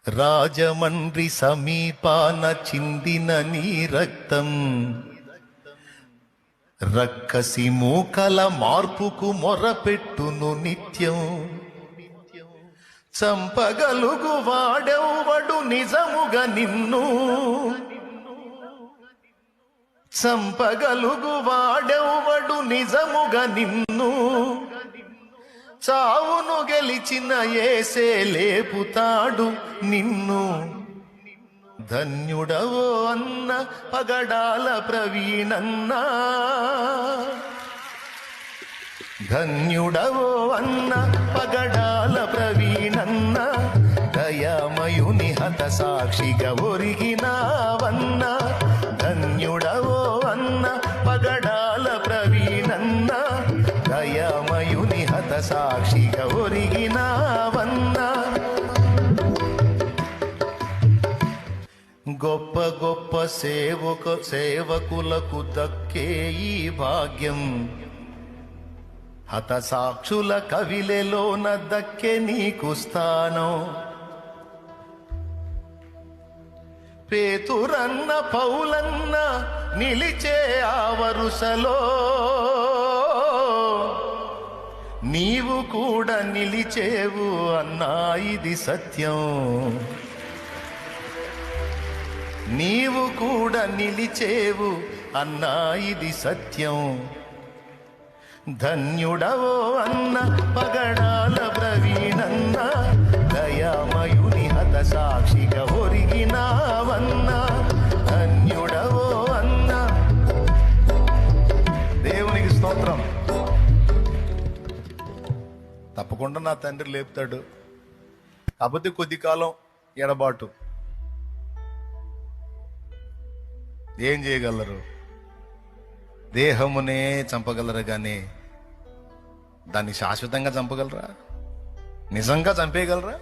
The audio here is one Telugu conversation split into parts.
రాజమండ్రి సమీపాన చిందిన నీ రక్తం రక్కసి మూకల మార్పుకు మొరపెట్టును నిత్యం. చంపగలుగు వాడెవ్వడు నిజముగా నిన్ను, చంపగలుగు వాడెవ్వడు నిజముగా నిన్ను. చావును గెలిచిన యేసే లేపుతాడు నిన్ను. ధన్యుడవో అన్న పగడాల ప్రవీణన్న, ధన్యుడవో అన్న పగడాల ప్రవీణన్న. దయామయుని హత సాక్షిగా ఒరిగినావన్న. ధన్యుడవో అన్న పగడాల ప్రవీణన్న. దయామయుని హత సాక్షిగా ఒరిగినావన్న. గొప్ప గొప్ప సేవకులకు దక్కే ఈ భాగ్యం. హతసాక్షుల కవిలెలోన దక్కే నీకు స్థానం. పేతురన్న పౌలన్న నిలిచే ఆ వరుసలో నీవు కూడా నిలిచేవు అన్నా, ఇది సత్యం. నీవు కూడా నిలిచేవు అన్నా, ఇది సత్యం. ధన్యుడవో అన్న పగడాల ప్రవీణన్న. దయామయుని హత సాక్షిగా ఒరిగినావన్న. ధన్యుడవో అన్న. దేవునికి స్తోత్రం. తప్పకుండా నా తండ్రి లేపుతాడు, కాకపోతే కొద్ది కాలం ఎడబాటు. ఏం చేయగలరు? దేహమునే చంపగలరు కానీ దాన్ని శాశ్వతంగా చంపగలరా? నిజంగా చంపేయగలరా?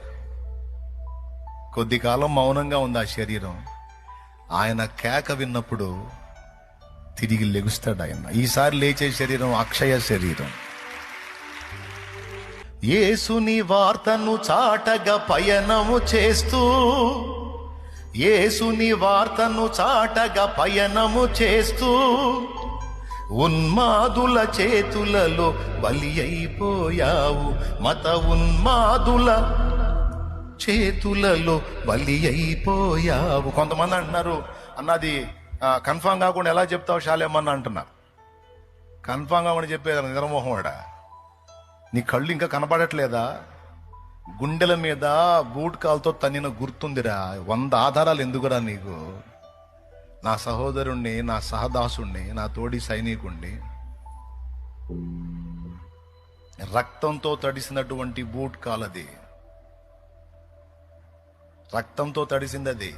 కొద్ది కాలం మౌనంగా ఉంది ఆ శరీరం. ఆయన కేక విన్నప్పుడు తిరిగి లెగుస్తాడు ఆయన. ఈసారి లేచే శరీరం అక్షయ శరీరం. యేసుని వార్తను చాటగా పయనము చేస్తూ, యేసుని వార్తను చాటగా పయనము చేస్తూ ఉన్మాదుల చేతులలో బలి అయిపోయావు. మత ఉన్మాదుల చేతులలో బలి అయిపోయావు. కొంతమంది అంటున్నారు, అన్నది కన్ఫామ్ కాకుండా ఎలా చెప్తావు శాలేమన్నా అంటున్నారు. కన్ఫామ్ కాకుండా చెప్పేది నిద్రమోహండా. నీ కళ్ళు ఇంకా కనపడట్లేదా? గుండెల మీద బూట్ కాల్తో తన్నిన గుర్తుందిరా. 100 ఆధారాలు ఎందుకురా నీకు? నా సహోదరుణ్ణి, నా సహదాసుణ్ణి, నా తోడి సైనికుణ్ణి రక్తంతో తడిసినటువంటి బూట్ కాలది, రక్తంతో తడిసింది అది.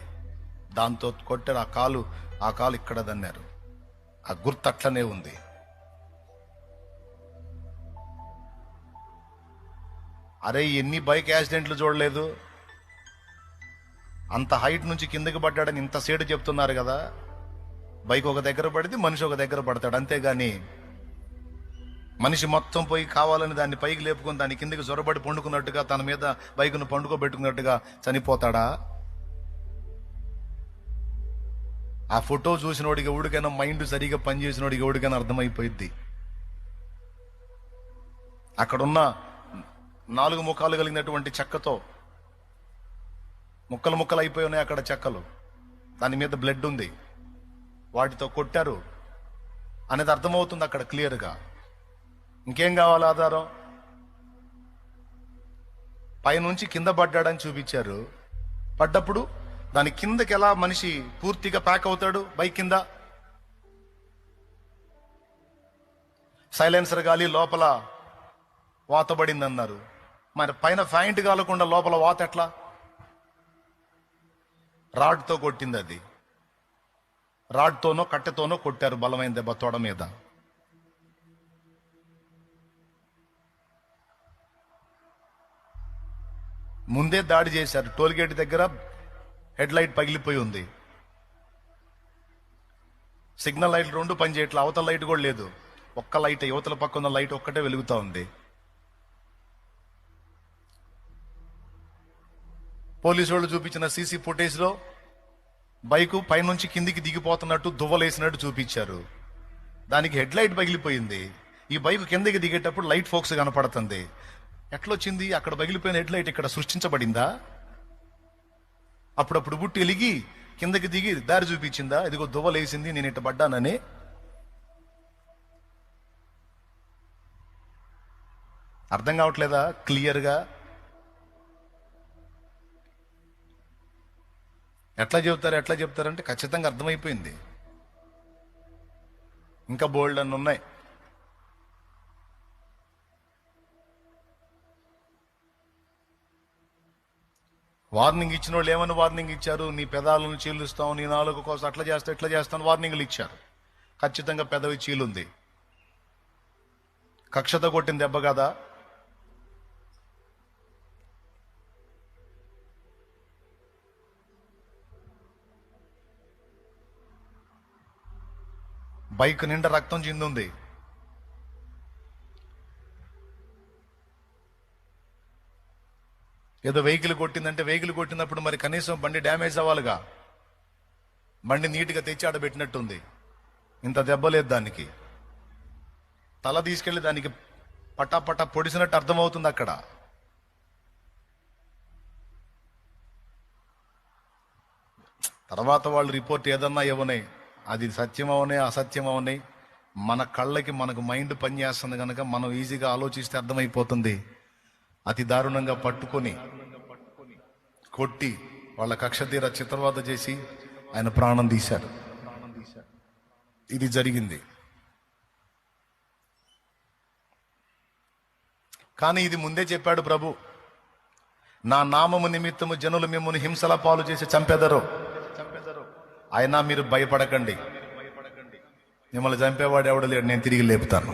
దాంతో కొట్టారు. ఆ కాలు ఇక్కడ దన్నారు. ఆ గుర్తు అట్లనే ఉంది. అరే, ఎన్ని బైక్ యాక్సిడెంట్లు చూడలేదు? అంత హైట్ నుంచి కిందకి పడ్డాడని ఇంత సేటు చెప్తున్నారు కదా. బైక్ ఒక దగ్గర పడితే మనిషి ఒక దగ్గర పడతాడు, అంతేగాని మనిషి మొత్తం పోయి కావాలని దాన్ని పైకి లేపుకొని దాని కిందకి జొరబడి పండుకున్నట్టుగా, తన మీద బైక్ను పండుకోబెట్టుకున్నట్టుగా చనిపోతాడా? ఆ ఫోటో చూసినోడికి ఎవడికైనా, మైండ్ సరిగా పనిచేసినోడికి ఎవడికైనా అర్థమైపోయింది. అక్కడున్న 4 ముఖాలు కలిగినటువంటి చెక్కతో ముక్కలు ముక్కలు అయిపోయి ఉన్నాయి అక్కడ చెక్కలు. దాని మీద బ్లడ్ ఉంది. వాటితో కొట్టారు అనేది అర్థమవుతుంది అక్కడ క్లియర్గా. ఇంకేం కావాలి ఆధారం? పైనుంచి కింద పడ్డాడని చూపించారు. పడ్డప్పుడు దాని కిందకి ఎలా మనిషి పూర్తిగా ప్యాక్ అవుతాడు? బైక్ కింద సైలెన్సర్ గాలి లోపల వాతబడింది అన్నారు. మరి పైన ఫ్యాంట్ కాలకుండా లోపల వాత ఎట్లా? రాడ్తో కొట్టింది అది. రాడ్తోనో కట్టెతోనో కొట్టారు, బలమైన దెబ్బ తొడ మీద. ముందే దాడి చేశారు. టోల్గేట్ దగ్గర హెడ్ లైట్ పగిలిపోయి ఉంది. సిగ్నల్ లైట్లు 2 పనిచేయట్లా. అవతల లైట్ కూడా లేదు. ఒక్క లైట్, యువతల పక్క ఉన్న లైట్ ఒక్కటే వెలుగుతా ఉంది. పోలీసు వాళ్ళు చూపించిన సీసీ ఫుటేజ్లో బైకు పైనుంచి కిందికి దిగిపోతున్నట్టు దువ్వలేసినట్టు చూపించారు. దానికి హెడ్ లైట్ పగిలిపోయింది. ఈ బైక్ కిందకి దిగేటప్పుడు లైట్ ఫోక్స్ కనపడుతుంది. ఎట్లొచ్చింది? అక్కడ పగిలిపోయిన హెడ్ లైట్ ఇక్కడ సృష్టించబడిందా? అప్పుడప్పుడు బుట్టి వెలిగి కిందకి దిగి దారి చూపించిందా? ఇదిగో దువ్వలేసింది, నేను ఇట్ట పడ్డానని. అర్థం కావట్లేదా క్లియర్గా? ఎట్లా చెప్తారంటే ఖచ్చితంగా అర్థమైపోయింది. ఇంకా బోల్డ్ అన్ని ఉన్నాయి. వార్నింగ్ ఇచ్చిన వాళ్ళు ఏమని వార్నింగ్ ఇచ్చారు? నీ పెదాలను చీలుస్తావు, నీ నాలుగు కోసం అట్లా చేస్తావు, ఇట్లా చేస్తాను వార్నింగ్లు ఇచ్చారు. ఖచ్చితంగా పెదవి చీలుంది. కక్షతో కొట్టిన దెబ్బ కదా. బైక్ నిండా రక్తం చిందుంది. ఏదో వెహికల్ కొట్టిందంటే వెహికల్ కొట్టినప్పుడు మరి కనీసం బండి డ్యామేజ్ అవ్వాలిగా. బండి నీట్గా తెచ్చి ఆడబెట్టినట్టుంది. ఇంత దెబ్బ లేదు దానికి. తల తీసుకెళ్లి దానికి పట్టా పొడిసినట్టు అర్థమవుతుంది అక్కడ. తర్వాత వాళ్ళు రిపోర్ట్ ఏదన్నా ఇవ్వనాయి, అది సత్యం అవనే అసత్యం అవనే, మన కళ్ళకి మనకు మైండ్ పనిచేస్తుంది కనుక మనం ఈజీగా ఆలోచిస్తే అర్థమైపోతుంది. అతి దారుణంగా పట్టుకొని కొట్టి వాళ్ళ కక్ష తీర చిత్రవద చేసి ఆయన ప్రాణం తీశాడు. ఇది జరిగింది. కానీ ఇది ముందే చెప్పాడు ప్రభు, నా నామము నిమిత్తము జనులు మిమ్మల్ని హింసల పాలు చేసి చంపెదరు, అయినా మీరు భయపడకండి, మిమ్మల్ని చంపేవాడు ఎవడు లేడు, నేను తిరిగి లేపుతాను.